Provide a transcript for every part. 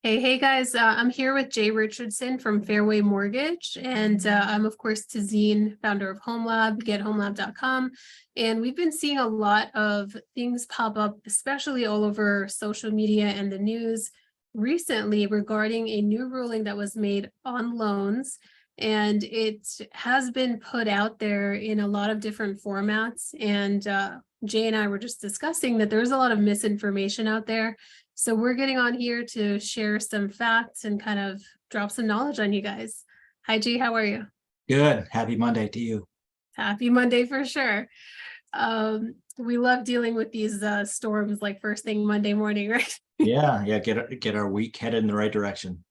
Hey guys, I'm here with Jay Richardson from Fairway Mortgage, and I'm of course Tazeen, founder of HomeLab, gethomelab.com. And we've been seeing a lot of things pop up, especially all over social media and the news recently regarding a new ruling that was made on loans. And it has been put out there in a lot of different formats. And Jay and I were just discussing that there's a lot of misinformation out there. So we're getting on here to share some facts and kind of drop some knowledge on you guys. Hi, G, how are you? Good. Happy Monday to you. Happy Monday for sure. We love dealing with these storms like first thing Monday morning, right? Yeah, get our week headed in the right direction.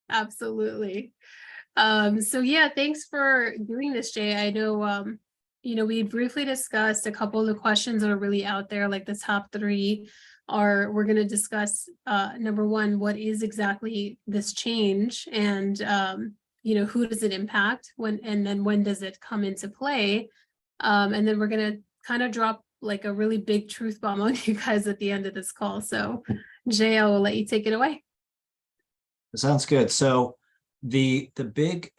Absolutely. So yeah, thanks for doing this, Jay. I know, we briefly discussed a couple of the questions that are really out there, like the top three are, we're going to discuss, number one, what is exactly this change and, who does it impact and then when does it come into play? And then we're going to kind of drop like a really big truth bomb on you guys at the end of this call. So Jay, I will let you take it away. Sounds good. So the big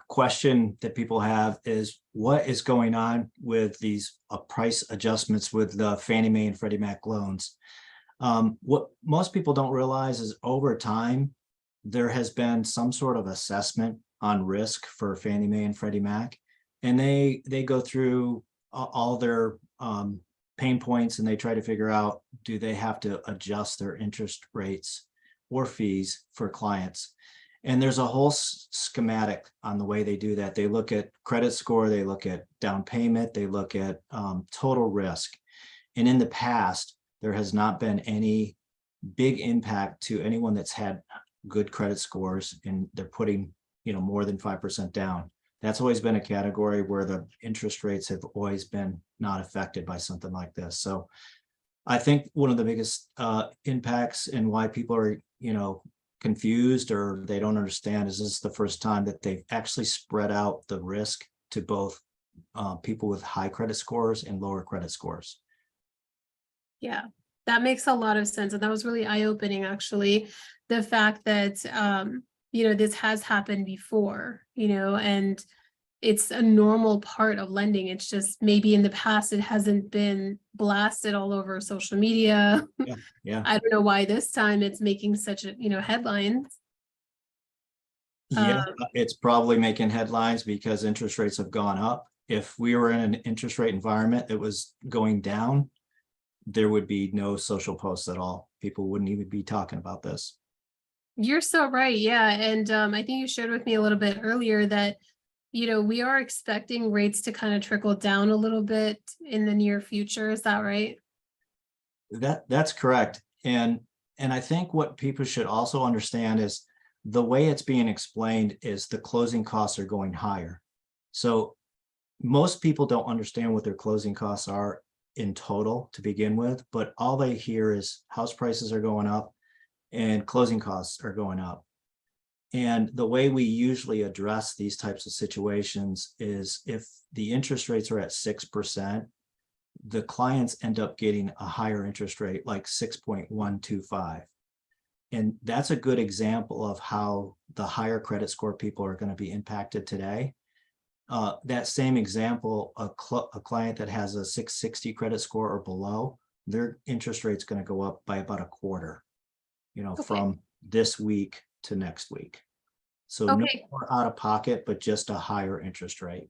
question that people have is what is going on with these price adjustments with the Fannie Mae and Freddie Mac loans. What most people don't realize is over time, there has been some sort of assessment on risk for Fannie Mae and Freddie Mac, and they go through all their pain points and they try to figure out, do they have to adjust their interest rates or fees for clients? And there's a whole schematic on the way they do that. They look at credit score, they look at down payment, they look at total risk. And in the past, there has not been any big impact to anyone that's had good credit scores and they're putting, more than 5% down. That's always been a category where the interest rates have always been not affected by something like this. So I think one of the biggest impacts and why people are, confused or they don't understand is this is the first time that they've actually spread out the risk to both people with high credit scores and lower credit scores. Yeah, that makes a lot of sense. And that was really eye-opening, actually. The fact that, this has happened before, and it's a normal part of lending. It's just maybe in the past, it hasn't been blasted all over social media. Yeah. I don't know why this time it's making such a, headlines. Yeah, it's probably making headlines because interest rates have gone up. If we were in an interest rate environment that was going down, there would be no social posts at all. People wouldn't even be talking about this. You're so right. Yeah. And I think you shared with me a little bit earlier that, we are expecting rates to kind of trickle down a little bit in the near future. Is that right? That's correct. And I think what people should also understand is the way it's being explained is the closing costs are going higher. So most people don't understand what their closing costs are in total to begin with, but all they hear is house prices are going up and closing costs are going up. And the way we usually address these types of situations is if the interest rates are at 6%, the clients end up getting a higher interest rate, like 6.125. And that's a good example of how the higher credit score people are going to be impacted today. That same example, a client that has a 660 credit score or below, their interest rate's going to go up by about a quarter, Okay. from this week to next week. So no more out of pocket, but just a higher interest rate.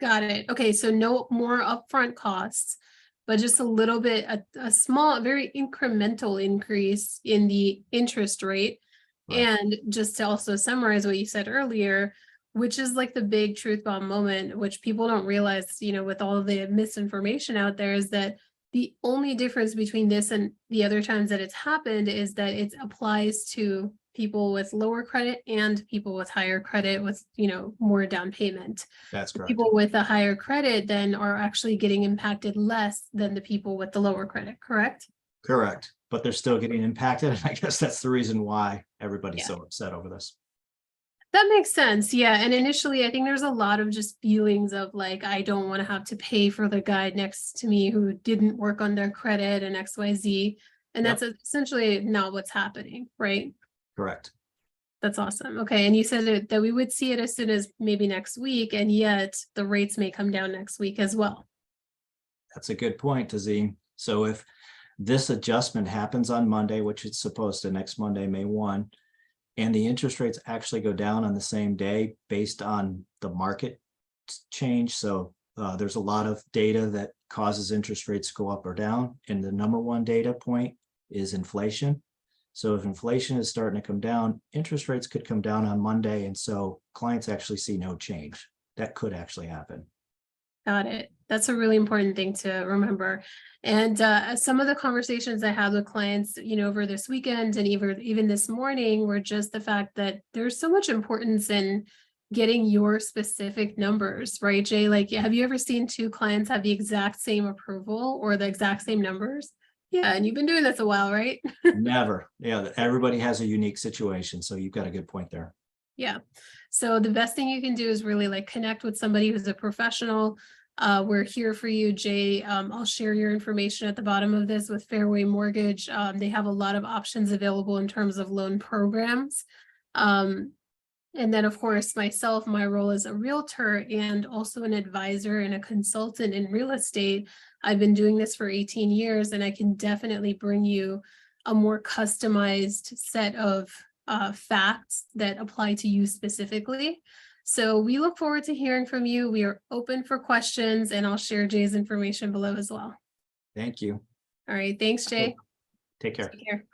Got it. Okay. So no more upfront costs, but just a little bit, a small, very incremental increase in the interest rate. Right. And just to also summarize what you said earlier, which is like the big truth bomb moment, which people don't realize, with all of the misinformation out there, is that the only difference between this and the other times that it's happened is that it applies to people with lower credit and people with higher credit with, more down payment. That's correct. People with a higher credit then are actually getting impacted less than the people with the lower credit, correct? Correct. But they're still getting impacted. And I guess that's the reason why everybody's so upset over this. That makes sense. Yeah. And initially, I think there's a lot of just feelings of like, I don't want to have to pay for the guy next to me who didn't work on their credit and XYZ. And that's essentially not what's happening, right? Correct. That's awesome. Okay, and you said that we would see it as soon as maybe next week, and yet the rates may come down next week as well. That's a good point, Tazeen. So if this adjustment happens on Monday, which it's supposed to, next Monday, May 1, and the interest rates actually go down on the same day based on the market change. So there's a lot of data that causes interest rates to go up or down. And the number one data point is inflation. So if inflation is starting to come down, interest rates could come down on Monday. And so clients actually see no change. That could actually happen. Got it. That's a really important thing to remember. And some of the conversations I had with clients, over this weekend and even this morning were just the fact that there's so much importance in getting your specific numbers, right, Jay? Like, have you ever seen two clients have the exact same approval or the exact same numbers? Yeah, and you've been doing this a while, right? Never. Yeah, everybody has a unique situation. So you've got a good point there. Yeah. So the best thing you can do is really like connect with somebody who's a professional. We're here for you, Jay. I'll share your information at the bottom of this with Fairway Mortgage. They have a lot of options available in terms of loan programs. And then, of course, myself, my role as a realtor and also an advisor and a consultant in real estate. I've been doing this for 18 years, and I can definitely bring you a more customized set of facts that apply to you specifically. So we look forward to hearing from you. We are open for questions, and I'll share Jay's information below as well. Thank you. All right. Thanks, Jay. Take care. Take care.